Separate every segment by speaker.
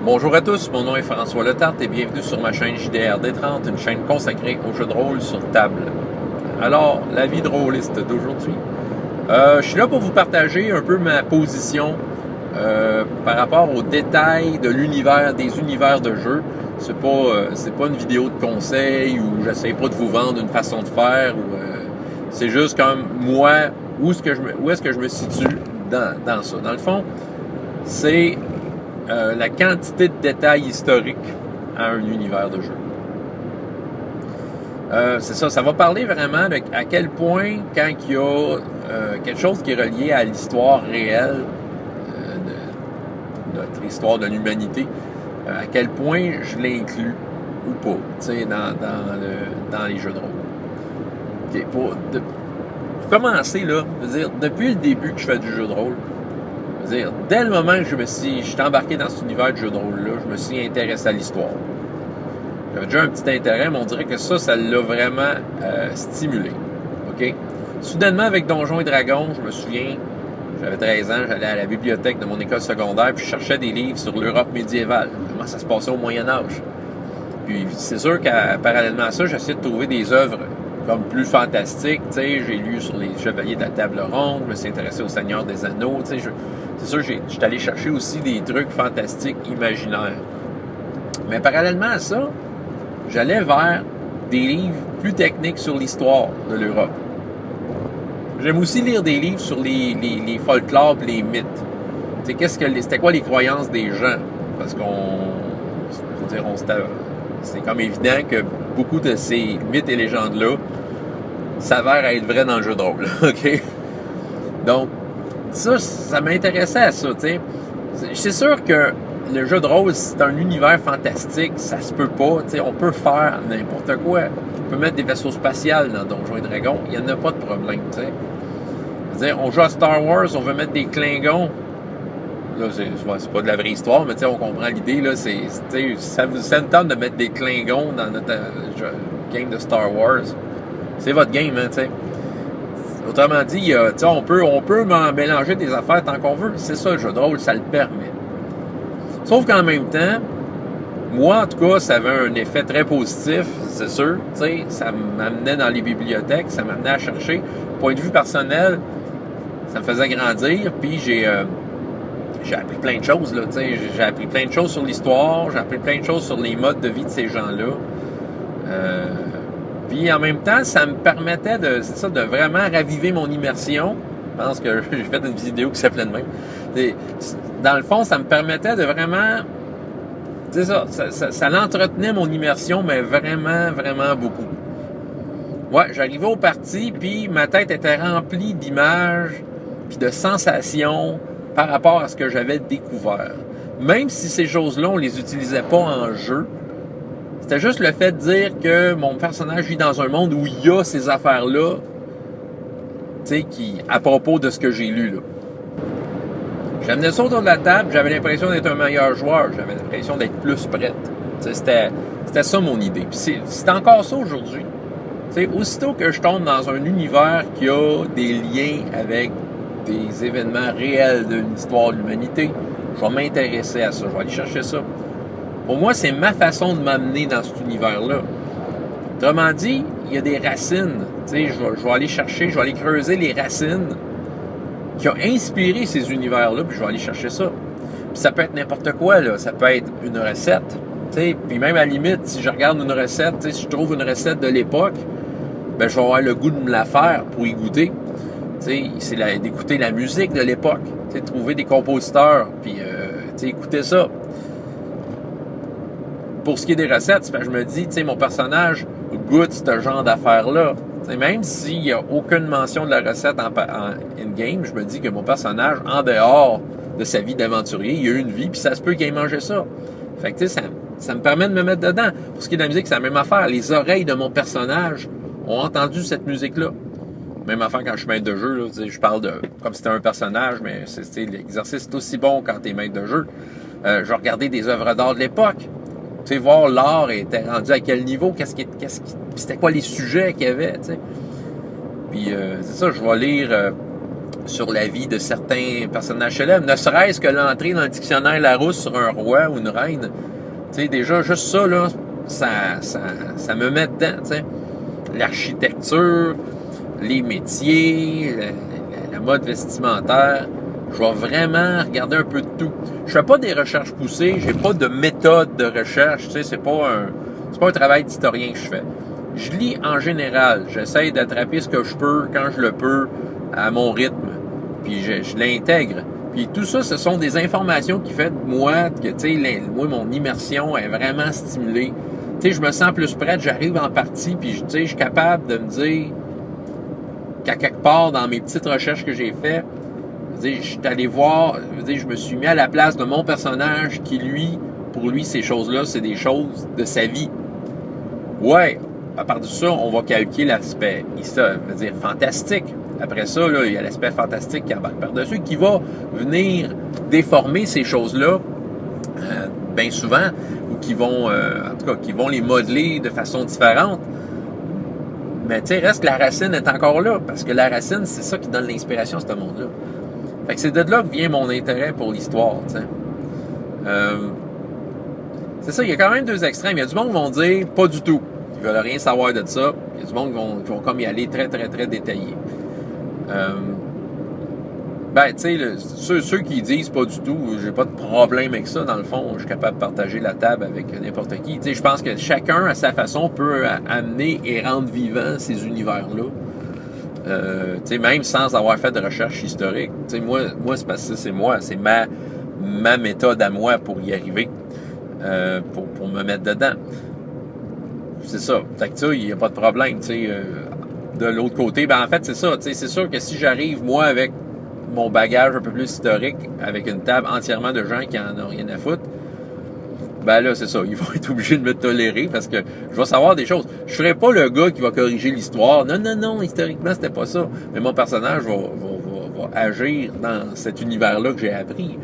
Speaker 1: Bonjour à tous, mon nom est François Letarte et bienvenue sur ma chaîne JDR D30, une chaîne consacrée aux jeux de rôle sur table. Alors, la vie de rôliste d'aujourd'hui. Je suis là pour vous partager un peu ma position par rapport aux détails de l'univers, des univers de jeux. C'est pas une vidéo de conseil où j'essaie pas de vous vendre une façon de faire. C'est juste comme moi, où est-ce que je me situe dans ça. Dans le fond, c'est la quantité de détails historiques à un univers de jeu. C'est ça, ça va parler vraiment de à quel point, quand il y a quelque chose qui est relié à l'histoire réelle de notre histoire de l'humanité, à quel point je l'inclus ou pas, tu sais, dans les jeux de rôle. Okay, pour commencer, là, je veux dire, depuis le début que je fais du jeu de rôle, dire, dès le moment que je suis embarqué dans cet univers de jeu de rôle-là, je me suis intéressé à l'histoire. J'avais déjà un petit intérêt, mais on dirait que ça l'a vraiment stimulé. OK? Soudainement, avec Donjons et Dragons, je me souviens, j'avais 13 ans, j'allais à la bibliothèque de mon école secondaire, puis je cherchais des livres sur l'Europe médiévale, comment ça se passait au Moyen-Âge. Puis c'est sûr qu'à parallèlement à ça, j'essayais de trouver des œuvres comme plus fantastiques, tu sais, j'ai lu sur les Chevaliers de la Table Ronde, je me suis intéressé au Seigneur des Anneaux, tu sais, c'est sûr, je suis allé chercher aussi des trucs fantastiques, imaginaires. Mais parallèlement à ça, j'allais vers des livres plus techniques sur l'histoire de l'Europe. J'aime aussi lire des livres sur les folklores et les mythes. Tu sais, c'était quoi les croyances des gens? Parce c'est comme évident que beaucoup de ces mythes et légendes-là s'avèrent être vrais dans le jeu de rôle. OK? Donc, ça m'intéressait à ça, tu sais. C'est sûr que le jeu de rôle, c'est un univers fantastique, ça se peut pas, tu sais, on peut faire n'importe quoi. On peut mettre des vaisseaux spatials dans Donjons et Dragons, il n'y en a pas de problème, tu sais. C'est-à-dire, on joue à Star Wars, on veut mettre des Klingons. Là, c'est pas de la vraie histoire, mais tu sais, on comprend l'idée, là, ça me tente de mettre des Klingons dans notre game de Star Wars. C'est votre game, hein, tu sais. Autrement dit, on peut mélanger des affaires tant qu'on veut. C'est ça, le jeu de rôle, ça le permet. Sauf qu'en même temps, moi, en tout cas, ça avait un effet très positif, c'est sûr. Ça m'amenait dans les bibliothèques, ça m'amenait à chercher. Point de vue personnel, ça me faisait grandir, puis j'ai appris plein de choses, là. J'ai appris plein de choses sur l'histoire, j'ai appris plein de choses sur les modes de vie de ces gens-là. Puis en même temps, ça me permettait de vraiment raviver mon immersion. Je pense que j'ai fait une vidéo qui s'appelait de même. Dans le fond, ça me permettait de vraiment... C'est ça l'entretenait mon immersion, mais vraiment, vraiment beaucoup. Ouais, j'arrivais au party, puis ma tête était remplie d'images, puis de sensations par rapport à ce que j'avais découvert. Même si ces choses-là, on les utilisait pas en jeu, c'était juste le fait de dire que mon personnage vit dans un monde où il y a ces affaires-là, tu sais, à propos de ce que j'ai lu, là. J'amenais ça autour de la table, j'avais l'impression d'être un meilleur joueur, j'avais l'impression d'être plus prête. C'était ça mon idée. Puis c'est encore ça aujourd'hui. T'sais, aussitôt que je tombe dans un univers qui a des liens avec des événements réels de l'histoire de l'humanité, je vais m'intéresser à ça, je vais aller chercher ça. Pour moi, c'est ma façon de m'amener dans cet univers-là. Autrement dit, il y a des racines. Je vais aller chercher, je vais aller creuser les racines qui ont inspiré ces univers-là, puis je vais aller chercher ça. Puis ça peut être n'importe quoi, là. Ça peut être une recette. Puis même à la limite, si je regarde une recette, si je trouve une recette de l'époque, ben je vais avoir le goût de me la faire pour y goûter. C'est d'écouter la musique de l'époque. Trouver des compositeurs, puis écouter ça. Pour ce qui est des recettes, je me dis, mon personnage goûte ce genre d'affaires-là. Même s'il n'y a aucune mention de la recette en in-game, je me dis que mon personnage, en dehors de sa vie d'aventurier, il a eu une vie, puis ça se peut qu'il ait mangé ça. Fait que, ça me permet de me mettre dedans. Pour ce qui est de la musique, c'est la même affaire. Les oreilles de mon personnage ont entendu cette musique-là. Même affaire quand je suis maître de jeu, là, je parle comme si c'était un personnage, mais l'exercice est aussi bon quand tu es maître de jeu. Je vais regarder des œuvres d'art de l'époque. Voir l'art était rendu à quel niveau, c'était quoi les sujets qu'il y avait, Puis c'est ça, je vais lire sur la vie de certains personnages célèbres, ne serait-ce que l'entrée dans le dictionnaire Larousse sur un roi ou une reine. Tu sais, déjà, juste ça, là, ça me met dedans, tu sais. L'architecture, les métiers, la mode vestimentaire. Je vais vraiment regarder un peu de tout. Je fais pas des recherches poussées, j'ai pas de méthode de recherche, tu sais, c'est pas un travail d'historien que je fais. Je lis en général, j'essaie d'attraper ce que je peux quand je le peux à mon rythme, puis je l'intègre. Puis tout ça, ce sont des informations qui font de moi que, tu sais, moi, mon immersion est vraiment stimulée. Tu sais, je me sens plus prête, j'arrive en partie, puis, tu sais, je suis capable de me dire qu'à quelque part, dans mes petites recherches que j'ai faites, je suis allé voir, je me suis mis à la place de mon personnage qui, lui, pour lui, ces choses-là, c'est des choses de sa vie. Ouais, à part de ça, on va calquer l'aspect, fantastique. Après ça, là, il y a l'aspect fantastique qui embarque par-dessus, qui va venir déformer ces choses-là, bien souvent, ou qui vont, en tout cas, qui vont les modeler de façon différente. Mais tu sais, reste que la racine est encore là, parce que la racine, c'est ça qui donne l'inspiration à ce monde-là. Fait que c'est de là que vient mon intérêt pour l'histoire, tu sais. C'est ça, il y a quand même deux extrêmes. Il y a du monde qui vont dire pas du tout. Ils veulent rien savoir de ça. Il y a du monde qui vont comme y aller très, très, très détaillé. Ben, tu sais, ceux qui disent pas du tout, j'ai pas de problème avec ça, dans le fond. Je suis capable de partager la table avec n'importe qui. Tu sais, je pense que chacun, à sa façon, peut amener et rendre vivant ces univers-là. Tu sais, même sans avoir fait de recherche historique. Tu sais, moi c'est parce que c'est moi, c'est ma méthode à moi pour y arriver, pour me mettre dedans. C'est ça. Fait que ça, il n'y a pas de problème, tu sais. De l'autre côté, ben en fait, c'est ça. Tu sais, c'est sûr que si j'arrive, moi, avec mon bagage un peu plus historique, avec une table entièrement de gens qui en ont rien à foutre, ben là, c'est ça. Ils vont être obligés de me tolérer parce que je vais savoir des choses. Je serai pas le gars qui va corriger l'histoire. Non, historiquement, c'était pas ça. Mais mon personnage va agir dans cet univers-là que j'ai appris.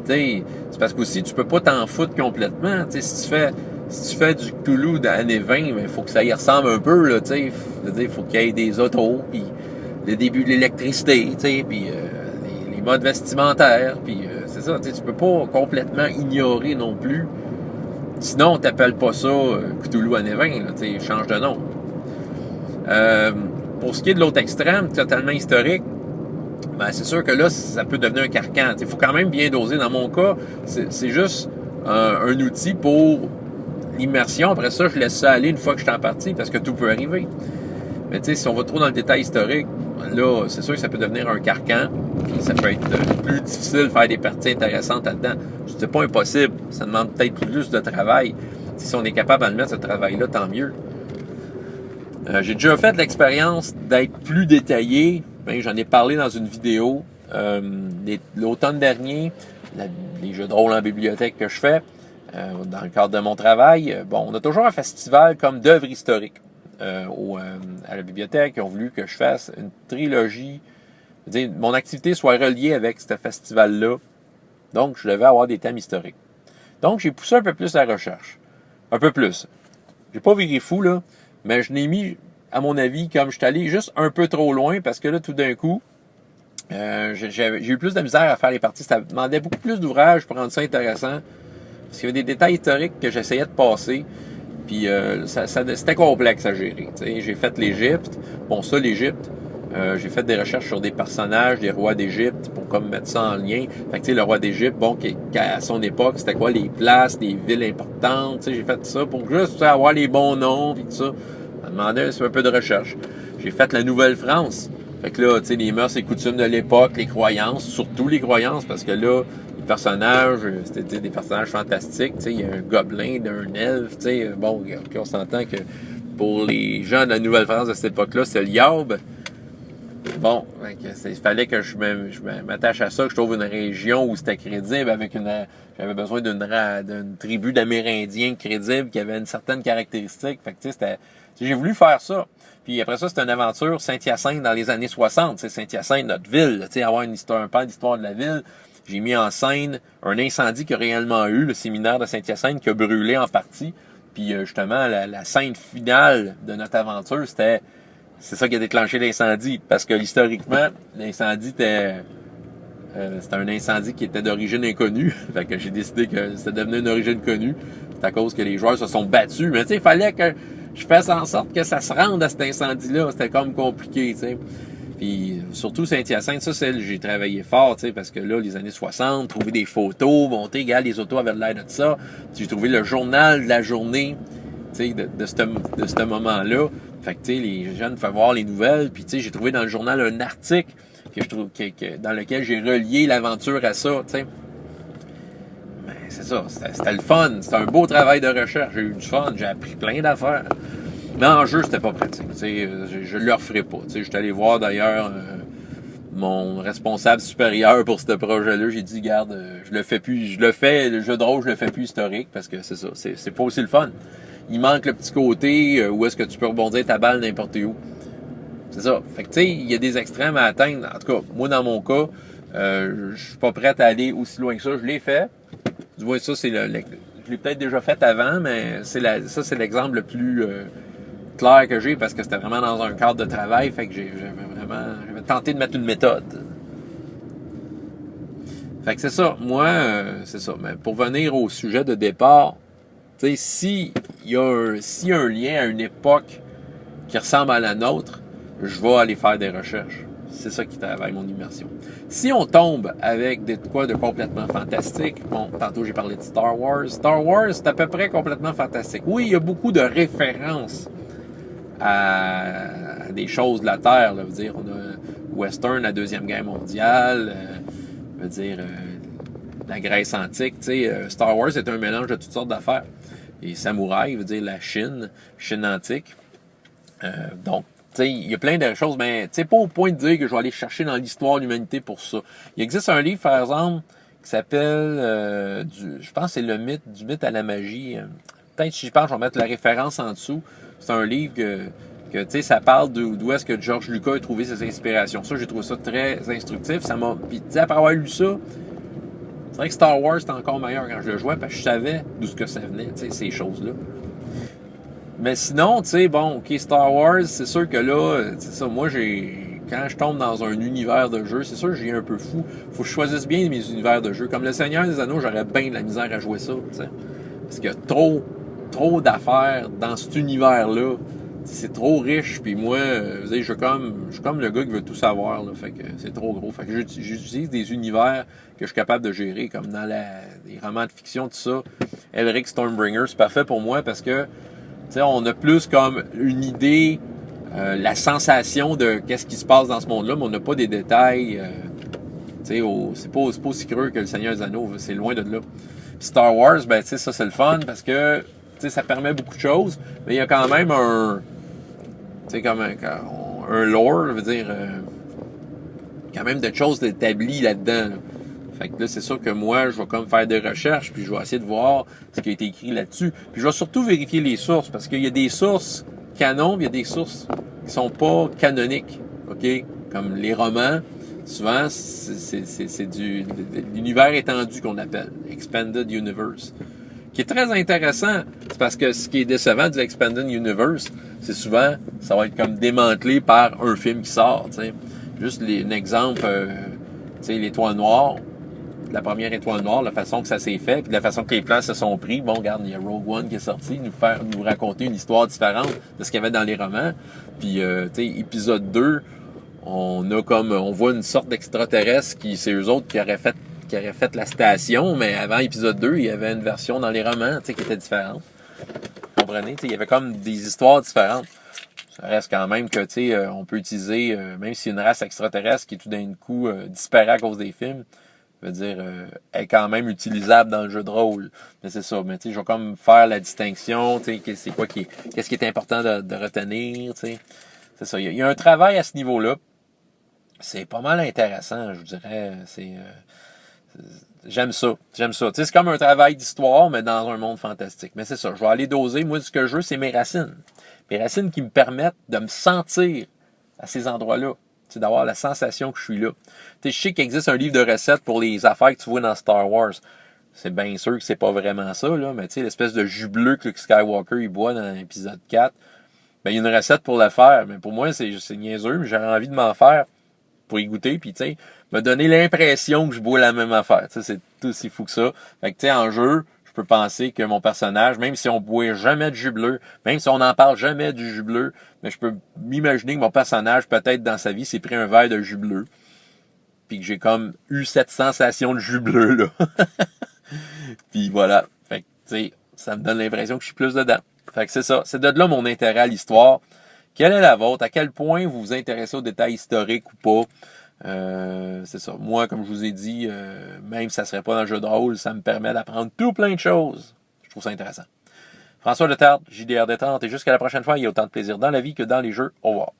Speaker 1: Tu sais, c'est parce qu'aussi, tu peux pas t'en foutre complètement. Tu sais, si tu fais du Cthulhu dans l'année 20, il faut que ça y ressemble un peu, là, tu sais. Il faut qu'il y ait des autos, puis le début de l'électricité, tu sais, puis les modes vestimentaires, puis c'est ça, tu sais, tu peux pas complètement ignorer non plus. Sinon, on t'appelle pas ça Cthulhu années 20, là, tu sais, change de nom. Pour ce qui est de l'autre extrême, totalement historique, ben c'est sûr que là, ça peut devenir un carcan. Il faut quand même bien doser. Dans mon cas, c'est juste un outil pour l'immersion. Après ça, je laisse ça aller une fois que je suis en partie, parce que tout peut arriver. Mais tu sais, si on va trop dans le détail historique, là, c'est sûr que ça peut devenir un carcan. Puis ça peut être plus difficile de faire des parties intéressantes là-dedans. C'est pas impossible. Ça demande peut-être plus de travail. Si on est capable de le mettre, ce travail-là, tant mieux. J'ai déjà fait l'expérience d'être plus détaillé. Ben, j'en ai parlé dans une vidéo l'automne dernier, les jeux de rôle en bibliothèque que je fais, dans le cadre de mon travail. Bon, on a toujours un festival comme d'œuvres historiques à la bibliothèque. Ils ont voulu que je fasse une trilogie, c'est-à-dire mon activité soit reliée avec ce festival-là. Donc, je devais avoir des thèmes historiques. Donc, j'ai poussé un peu plus la recherche. Un peu plus. J'ai pas viré fou, là, mais je l'ai mis, à mon avis, comme je suis allé juste un peu trop loin, parce que là, tout d'un coup, j'ai eu plus de misère à faire les parties. Ça demandait beaucoup plus d'ouvrage pour rendre ça intéressant. Parce qu'il y avait des détails historiques que j'essayais de passer. Puis c'était complexe à gérer. T'sais. J'ai fait l'Égypte. Bon, ça, l'Égypte, j'ai fait des recherches sur des personnages, des rois d'Égypte, pour comme mettre ça en lien. Fait que, tu sais, le roi d'Égypte, bon, à son époque, c'était quoi les places, les villes importantes. J'ai fait ça pour juste avoir les bons noms, puis tout ça. Ça demandait un peu de recherche. J'ai fait la Nouvelle-France. Fait que là, tu sais, les mœurs et coutumes de l'époque, les croyances, surtout les croyances, parce que là, les personnages, c'était des personnages fantastiques, tu sais, il y a un gobelin, un elfe, tu sais, bon, on s'entend que pour les gens de la Nouvelle-France de cette époque-là, c'est le Yaub. Bon, il fallait que je m'attache à ça, que je trouve une région où c'était crédible, j'avais besoin d'une tribu d'Amérindiens crédible qui avait une certaine caractéristique. Fait que, tu sais, j'ai voulu faire ça. Puis après ça, c'était une aventure Saint-Hyacinthe dans les années 60. C'est Saint-Hyacinthe, notre ville, tu sais, avoir une histoire, un pan d'histoire de la ville. J'ai mis en scène un incendie qu'il y a réellement eu, le séminaire de Saint-Hyacinthe qui a brûlé en partie. Puis justement, la scène finale de notre aventure, c'était c'est ça qui a déclenché l'incendie. Parce que historiquement, l'incendie c'était un incendie qui était d'origine inconnue. Fait que j'ai décidé que c'était devenu une origine connue. C'est à cause que les joueurs se sont battus. Mais tu sais, il fallait que je fasse en sorte que ça se rende à cet incendie-là. C'était comme compliqué, tu sais. Puis surtout Saint-Hyacinthe, ça, j'ai travaillé fort, tu sais, parce que là, les années 60, trouver des photos, monter, regarde, les autos avaient l'air de ça. J'ai trouvé le journal de la journée, tu sais, de ce moment-là. Fait que, tu sais, les jeunes faisaient voir les nouvelles. Puis, tu sais, j'ai trouvé dans le journal un article que je trouve dans lequel j'ai relié l'aventure à ça, tu sais. Mais c'est ça, c'était le fun. C'était un beau travail de recherche. J'ai eu du fun, j'ai appris plein d'affaires. Mais en jeu, c'était pas pratique. Tu sais, je le referai pas. Tu sais, j'étais allé voir d'ailleurs mon responsable supérieur pour ce projet-là. J'ai dit, garde, je le fais plus. Je le fais, le jeu de rôle, je le fais plus historique parce que c'est ça. C'est pas aussi le fun. Il manque le petit côté où est-ce que tu peux rebondir ta balle n'importe où. C'est ça. Fait que tu sais, il y a des extrêmes à atteindre. En tout cas, moi dans mon cas, je suis pas prêt à aller aussi loin que ça. Je l'ai fait. Tu vois, ça, c'est je l'ai peut-être déjà fait avant, mais ça, c'est l'exemple le plus clair que j'ai parce que c'était vraiment dans un cadre de travail. Fait que j'avais tenté de mettre une méthode. Fait que c'est ça. Moi, c'est ça. Mais pour venir au sujet de départ, tu sais, s'il y a un lien à une époque qui ressemble à la nôtre, je vais aller faire des recherches. C'est ça qui travaille mon immersion. Si on tombe avec quoi de complètement fantastique, bon, tantôt j'ai parlé de Star Wars. Star Wars, c'est à peu près complètement fantastique. Oui, il y a beaucoup de références à des choses de la Terre. Là. Je veux dire, on a Western, la Deuxième Guerre mondiale, je veux dire, la Grèce antique. Tu sais, Star Wars, c'est un mélange de toutes sortes d'affaires. Et samouraï, veut dire la Chine antique. Donc, tu sais, il y a plein de choses, mais tu sais, pas au point de dire que je vais aller chercher dans l'histoire de l'humanité pour ça. Il existe un livre, par exemple, qui s'appelle, je pense que c'est du mythe à la magie. Peut-être si je pense, je vais mettre la référence en dessous. C'est un livre que tu sais, ça parle d'où est-ce que George Lucas a trouvé ses inspirations. Ça, j'ai trouvé ça très instructif. Puis, tu sais, après avoir lu ça, c'est vrai que Star Wars, c'était encore meilleur quand je le jouais, parce que je savais d'où ce que ça venait, tu sais, ces choses-là. Mais sinon, tu sais, bon, OK, Star Wars, c'est sûr que là, c'est ça, moi, quand je tombe dans un univers de jeu, c'est sûr que j'ai un peu fou. Faut que je choisisse bien mes univers de jeu. Comme le Seigneur des Anneaux, j'aurais bien de la misère à jouer ça, tu sais. Parce qu'il y a trop d'affaires dans cet univers-là. C'est trop riche, puis moi, je suis comme le gars qui veut tout savoir, là, fait que c'est trop gros. Fait que j'utilise des univers que je suis capable de gérer, comme dans les romans de fiction, tout ça. Elric Stormbringer, c'est parfait pour moi parce que, tu sais, on a plus comme une idée, la sensation de qu'est-ce qui se passe dans ce monde-là, mais on n'a pas des détails, tu sais, c'est pas aussi creux que le Seigneur des Anneaux, c'est loin de là. Puis Star Wars, ben, tu sais, ça c'est le fun parce que, tu sais, ça permet beaucoup de choses, mais il y a quand même tu sais, comme un lore, je veux dire, quand même de choses établies là-dedans. Là. Fait que là, c'est sûr que moi, je vais comme faire des recherches, puis je vais essayer de voir ce qui a été écrit là-dessus. Puis je vais surtout vérifier les sources, parce qu'il y a des sources canon, puis il y a des sources qui sont pas canoniques, OK? Comme les romans, souvent, c'est l'univers étendu qu'on appelle, Expanded Universe. Qui est très intéressant, c'est parce que ce qui est décevant de l'Expanded Universe, c'est souvent, ça va être comme démantelé par un film qui sort, tu sais. Juste un exemple, tu sais, l'Étoile Noire, la première Étoile Noire, la façon que ça s'est fait, puis la façon que les plans se sont pris. Bon, regarde, il y a Rogue One qui est sorti, nous raconter une histoire différente de ce qu'il y avait dans les romans. Puis, tu sais, épisode 2, on voit une sorte d'extraterrestre c'est eux autres qui auraient fait la station, mais avant épisode 2, il y avait une version dans les romans, tu sais, qui était différente. Vous comprenez? Tu sais, il y avait comme des histoires différentes. Ça reste quand même que, tu sais, on peut utiliser, même si une race extraterrestre qui tout d'un coup disparaît à cause des films, je veux dire, est quand même utilisable dans le jeu de rôle. Mais c'est ça. Mais tu sais, je vais comme faire la distinction, tu sais, qu'est-ce qui est important de retenir, tu sais. C'est ça. Il y a un travail à ce niveau-là. C'est pas mal intéressant, je vous dirais. J'aime ça. Tu sais, c'est comme un travail d'histoire, mais dans un monde fantastique. Mais c'est ça. Je vais aller doser. Moi, ce que je veux, c'est mes racines. Mes racines qui me permettent de me sentir à ces endroits-là. C'est d'avoir la sensation que je suis là. Tu sais, je sais qu'il existe un livre de recettes pour les affaires que tu vois dans Star Wars. C'est bien sûr que c'est pas vraiment ça, là, mais tu sais, l'espèce de jus bleu que Luke Skywalker il boit dans l'épisode 4, ben, il y a une recette pour le faire. Mais pour moi, c'est niaiseux, mais j'aurais envie de m'en faire pour y goûter, puis tu sais, me donner l'impression que je bois la même affaire. Tu sais, c'est tout aussi fou que ça. Fait que tu sais, en jeu, je peux penser que mon personnage, même si on boit jamais de jus bleu, même si on n'en parle jamais du jus bleu, mais je peux m'imaginer que mon personnage, peut-être dans sa vie, s'est pris un verre de jus bleu, puis que j'ai comme eu cette sensation de jus bleu, là. Puis voilà. Fait que, tu sais, ça me donne l'impression que je suis plus dedans. Fait que c'est ça. C'est de là mon intérêt à l'histoire. Quelle est la vôtre? À quel point vous vous intéressez aux détails historiques ou pas? C'est ça. Moi, comme je vous ai dit, même si ça serait pas dans le jeu de rôle, ça me permet d'apprendre tout plein de choses. Je trouve ça intéressant. François Letarte, JDR Détente, et jusqu'à la prochaine fois, il y a autant de plaisir dans la vie que dans les jeux. Au revoir.